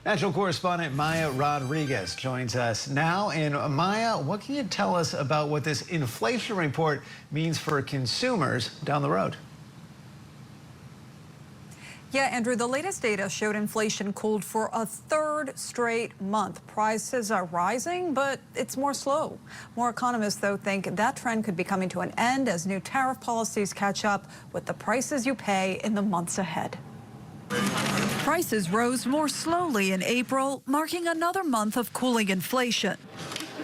National correspondent Maya Rodriguez joins us now. And Maya, what can you tell us about what this inflation report means for consumers down the road? Yeah, Andrew, the latest data showed inflation cooled for a third straight month. Prices are rising, but it's more slow. More economists, though, think that trend could be coming to an end as new tariff policies catch up with the prices you pay in the months ahead. Prices rose more slowly in April, marking another month of cooling inflation.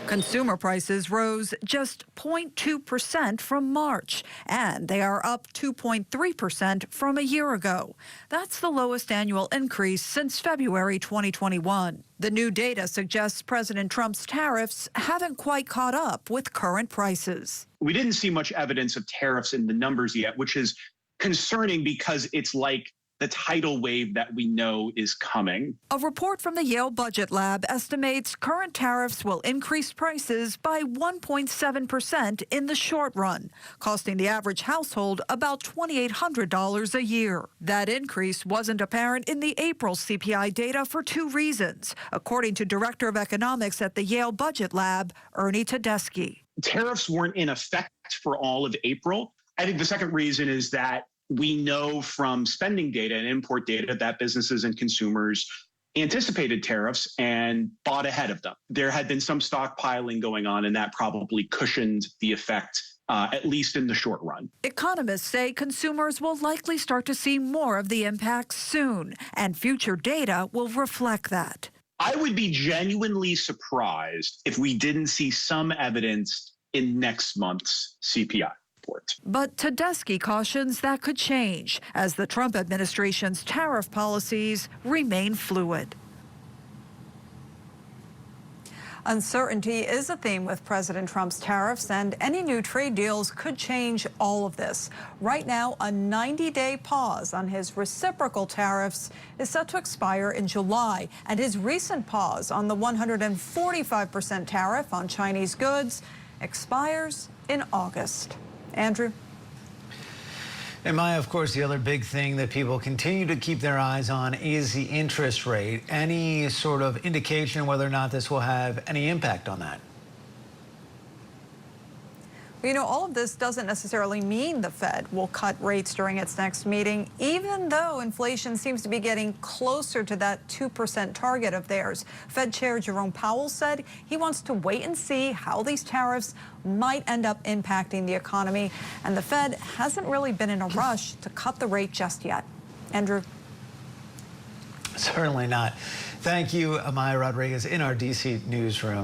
Consumer prices rose just 0.2% from March, and they are up 2.3% from a year ago. That's the lowest annual increase since February 2021. The new data suggests President Trump's tariffs haven't quite caught up with current prices. We didn't see much evidence of tariffs in the numbers yet, which is concerning because it's like the tidal wave that we know is coming. A report from the Yale Budget Lab estimates current tariffs will increase prices by 1.7% in the short run, costing the average household about $2,800 a year. That increase wasn't apparent in the April CPI data for two reasons, according to Director of Economics at the Yale Budget Lab, Ernie Tedeschi. Tariffs weren't in effect for all of April. I think the second reason is that we know from spending data and import data that businesses and consumers anticipated tariffs and bought ahead of them. There had been some stockpiling going on, and that probably cushioned the effect, at least in the short run. Economists say consumers will likely start to see more of the impacts soon, and future data will reflect that. I would be genuinely surprised if we didn't see some evidence in next month's CPI. But Tedeschi cautions that could change as the Trump administration's tariff policies remain fluid. Uncertainty is a theme with President Trump's tariffs, and any new trade deals could change all of this. Right now, a 90-day pause on his reciprocal tariffs is set to expire in July, and his recent pause on the 145% tariff on Chinese goods expires in August. Andrew? And Maya, of course, the other big thing that people continue to keep their eyes on is the interest rate. Any sort of indication whether or not this will have any impact on that? Well, you know, all of this doesn't necessarily mean the Fed will cut rates during its next meeting, even though inflation seems to be getting closer to that 2% target of theirs. Fed Chair Jerome Powell said he wants to wait and see how these tariffs might end up impacting the economy, and the Fed hasn't really been in a rush to cut the rate just yet. Andrew? Certainly not. Thank you, Maya Rodriguez, in our D.C. newsroom.